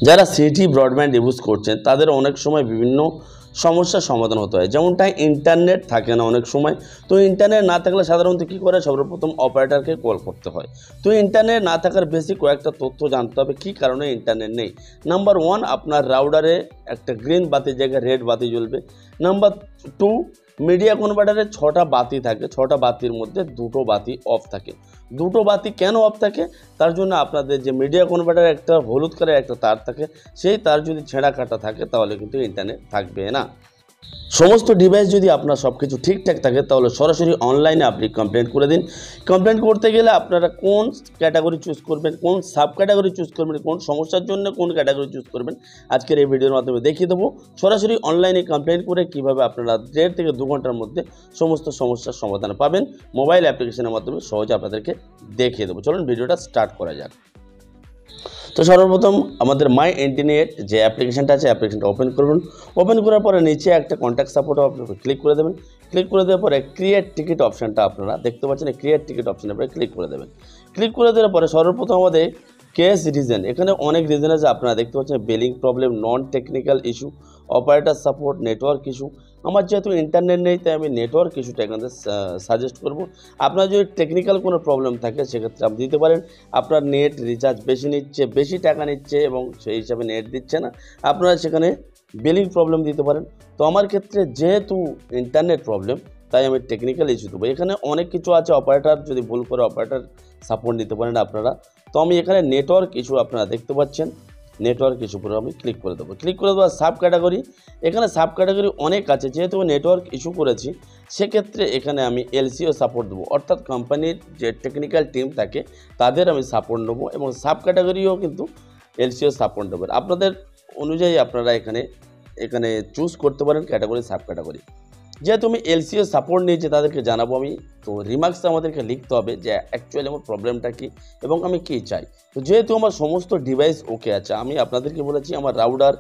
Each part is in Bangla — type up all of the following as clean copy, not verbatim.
যারা সিটি ব্রডব্যান্ড ইউজ করছেন তাদের অনেক সময় বিভিন্ন সমস্যার সমাধান হতে হয়, যেমনটা ইন্টারনেট থাকে না অনেক সময়। তো ইন্টারনেট না থাকলে সাধারণত কী করে, সর্বপ্রথম অপারেটরকে কল করতে হয়। তো ইন্টারনেট না থাকার বেশি কয়েকটা তথ্য জানতে হবে কী কারণে ইন্টারনেট নেই। নাম্বার 1, আপনার রাউটারে একটা গ্রিন বাতির জায়গায় রেড বাতি জ্বলবে। নাম্বার 2, মিডিয়া কনভার্টারে 6টা বাতি থাকে, 6টা বাতির মধ্যে 2টো বাতি অফ থাকে। 2টো বাতি কেন অফ থাকে, তার জন্য আপনাদের যে মিডিয়া কনভার্টারে একটা হলুদ কালারের একটা তার থাকে, সেই তার যদি ছেঁড়া কাটা থাকে তাহলে কিন্তু ইন্টারনেট থাকবে না। সমস্ত ডিভাইস যদি আপনার সব কিছু ঠিকঠাক থাকে তাহলে সরাসরি অনলাইনে আপনি কমপ্লেন করে দিন। কমপ্লেন করতে গেলে আপনারা কোন ক্যাটাগরি চুজ করবেন, কোন সাব ক্যাটাগরি চুজ করবেন, কোন সমস্যার জন্য কোন ক্যাটাগরি চুজ করবেন, আজকের এই ভিডিওর মাধ্যমে দেখিয়ে দেবো। সরাসরি অনলাইনে কমপ্লেন করে কীভাবে আপনারা 1.5 থেকে 2 ঘন্টার মধ্যে সমস্ত সমস্যার সমাধান পাবেন, মোবাইল অ্যাপ্লিকেশনের মাধ্যমে সহজে আপনাদেরকে দেখিয়ে দেবো। চলুন ভিডিওটা স্টার্ট করা যাক। তো সর্বপ্রথম আমাদের মাই ইন্টারনেট যে অ্যাপ্লিকেশনটা আছে, অ্যাপ্লিকেশনটা ওপেন করবেন। ওপেন করার পরে নিচে একটা কন্ট্যাক্ট সাপোর্ট আপনার ক্লিক করে দেবেন। ক্লিক করে দেওয়ার পরে ক্রিয়েট টিকিট অপশানটা আপনারা দেখতে পাচ্ছেন, ক্রিয়েট টিকিট অপশানের পরে ক্লিক করে দেবেন। ক্লিক করে দেওয়ার পরে সর্বপ্রথম আমাদের কেস রিজন, এখানে অনেক রিজন আছে আপনারা দেখতে পাচ্ছেন, billing problem, non technical issue, operator support, network issue. আমার যেহেতু ইন্টারনেট নেই তাই আমি নেটওয়ার্ক ইস্যুটা এখানে সাজেস্ট করব। আপনার যদি টেকনিক্যাল কোনো প্রবলেম থাকে সেক্ষেত্রে আপনি দিতে পারেন, আপনার নেট রিচার্জ বেশি নিচ্ছে, বেশি টাকা নিচ্ছে এবং সেই হিসাবে নেট দিচ্ছে না, আপনারা সেখানে বিলিং প্রবলেম দিতে পারেন। তো আমার ক্ষেত্রে যেহেতু ইন্টারনেট প্রবলেম তাই আমি টেকনিক্যাল ইস্যু দেবো। এখানে অনেক কিছু আছে, অপারেটর যদি ভুল করে অপারেটর সাপোর্ট দিতে পারেন আপনারা। তো আমি এখানে নেটওয়ার্ক ইস্যু আপনারা দেখতে পাচ্ছেন, নেটওয়ার্ক ইস্যু করে আমি ক্লিক করে দেবো। ক্লিক করে দেবো সাব ক্যাটাগরি, এখানে সাব ক্যাটাগরি অনেক আছে, যেহেতু আমি নেটওয়ার্ক ইস্যু করেছি সেক্ষেত্রে এখানে আমি এলসিও সাপোর্ট দেবো, অর্থাৎ কোম্পানির যে টেকনিক্যাল টিম থাকে তাদের আমি সাপোর্ট নেবো এবং সাব ক্যাটাগরিও কিন্তু এলসিও সাপোর্ট দেবেন। আপনাদের অনুযায়ী আপনারা এখানে চুজ করতে পারেন ক্যাটাগরি, সাব ক্যাটাগরি। যেহেতু আমি এলসিও সাপোর্ট নিয়েছি তাদেরকে জানাবো আমি, তো রিমার্কসে আমাদেরকে লিখতে হবে যে অ্যাকচুয়ালি আমার প্রবলেমটা কী এবং আমি কী চাই। তো যেহেতু আমার সমস্ত ডিভাইস ওকে আছে, আমি আপনাদেরকে বলেছি আমার রাউটার,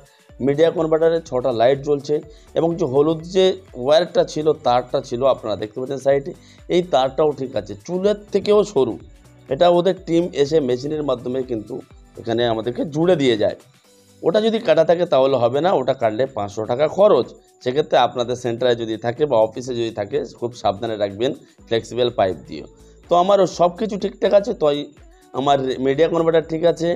মিডিয়া কনভার্টারে 6টা লাইট জ্বলছে এবং যে হলুদ যে ওয়্যারটা ছিল, তারটা ছিল আপনারা দেখতে পাচ্ছেন সাইডে, এই তারটাও ঠিক আছে, চুলের থেকেও সরু। এটা ওদের টিম এসে মেশিনের মাধ্যমে কিন্তু এখানে আমাদেরকে জুড়ে দিয়ে যায়। ওটা যদি কাটা থাকে তাহলে হবে না, ওটা কাটলে 500 টাকা খরচ। সেক্ষেত্রে আপনাদের সেন্টারে যদি থাকে বা অফিসে যদি থাকে খুব সাবধানে রাখবেন ফ্লেক্সিবল পাইপ দিয়ে। তো আমারও সব কিছু ঠিকঠাক আছে, তাই আমার মিডিয়া কনভার্টার ঠিক আছে,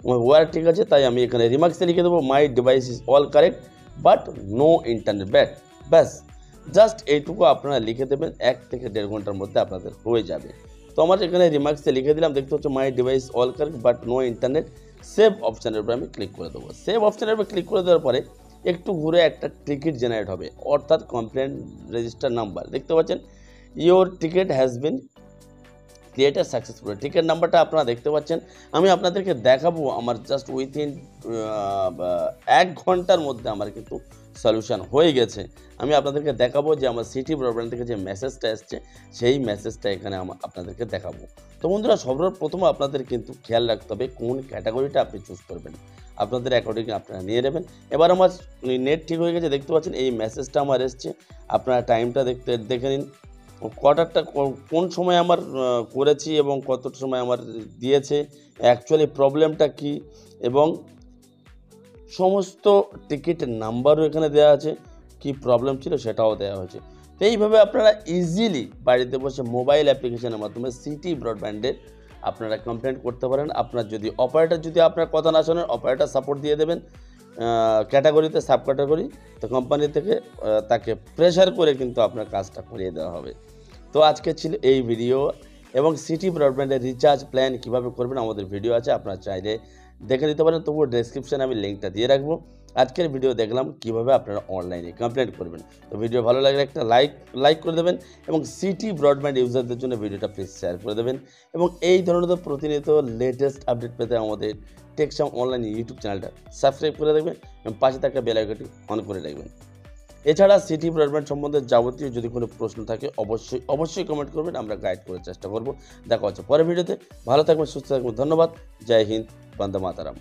আমার ওয়্যার ঠিক আছে, তাই আমি এখানে রিমার্কসে লিখে দেবো my device is all correct but no internet ব্যাস জাস্ট এইটুকু আপনারা লিখে দেবেন, 1 থেকে 1.5 ঘন্টার মধ্যে আপনাদের হয়ে যাবে। তো আমার এখানে রিমার্কসে লিখে দিলাম, দেখতে হচ্ছে my device all correct but no internet. Save অপশানের উপরে আমি ক্লিক করে দেবো। সেভ অপশানের উপরে ক্লিক করে দেওয়ার পরে একটু ঘুরে একটা টিকিট জেনারেট হবে, অর্থাৎ কমপ্লেন রেজিস্টার নাম্বার দেখতে পাচ্ছেন, your ticket has been created successful. Ticket নাম্বারটা আপনারা দেখতে পাচ্ছেন, আমি আপনাদেরকে দেখাবো আমার জাস্ট উইথিন 1 ঘন্টার মধ্যে আমার কিন্তু সলিউশন হয়ে গেছে। আমি আপনাদেরকে দেখাবো যে আমার সিটি ব্রডব্যান্ড থেকে যে মেসেজটা এসছে সেই মেসেজটা এখানে আপনাদেরকে দেখাবো। তো বন্ধুরা, সর্বপ্রথম আপনাদের কিন্তু খেয়াল রাখতে হবে কোন ক্যাটাগরিটা আপনি চুজ করবেন, আপনাদের অ্যাকর্ডিং আপনারা নিয়ে নেবেন। এবার আমার নেট ঠিক হয়ে গেছে, দেখতে পাচ্ছেন এই মেসেজটা আমার এসছে, আপনারা টাইমটা দেখে নিন, কোয়ার্টারটা কোন সময় আমার করেছি এবং কত সময় আমার দিয়েছে, অ্যাকচুয়ালি প্রবলেমটা কি এবং সমস্ত টিকিটের নাম্বারও এখানে দেওয়া আছে, কি প্রবলেম ছিল সেটাও দেওয়া হয়েছে। তো এইভাবে আপনারা ইজিলি বাড়িতে বসে মোবাইল অ্যাপ্লিকেশনের মাধ্যমে সিটি ব্রডব্যান্ডের আপনারা কমপ্লেন করতে পারেন। আপনার যদি অপারেটর যদি আপনার কথা না শোনেন, অপারেটর সাপোর্ট দিয়ে দেবেন ক্যাটাগরিতে, সাব ক্যাটাগরি, তো কোম্পানি থেকে তাকে প্রেশার করে কিন্তু আপনার কাজটা করিয়ে দেওয়া হবে। তো আজকে ছিল এই ভিডিও এবং সিটি ব্রডব্যান্ডের রিচার্জ প্ল্যান কীভাবে করবেন আমাদের ভিডিও আছে, আপনারা চাইলে দেখে নিতে পারেন, তবুও ডেসক্রিপশানে আমি লিঙ্কটা দিয়ে রাখবো। আজকের ভিডিও দেখলাম কীভাবে আপনারা অনলাইনে কমপ্লেন করবেন। তো ভিডিও ভালো লাগলে একটা লাইক করে দেবেন এবং সিটি ব্রডব্যান্ড ইউজারদের জন্য ভিডিওটা প্লিজ শেয়ার করে দেবেন এবং এই ধরনের প্রতিনিয়ত লেটেস্ট আপডেট পেতে আমাদের টেকসাম অনলাইন ইউটিউব চ্যানেলটা সাবস্ক্রাইব করে দেবেন এবং পাশে থাকা বেল আইকনটি অন করে রাখবেন। এছাড়া সিটি ব্রডব্যান্ড সম্বন্ধে যাবতীয় যদি কোনো প্রশ্ন থাকে অবশ্যই কমেন্ট করবেন, আমরা গাইড করার চেষ্টা করব। দেখা হচ্ছে পরের ভিডিওতে, ভালো থাকবেন, সুস্থ থাকবেন, ধন্যবাদ, জয় হিন্দ, বন্দে মাতারাম।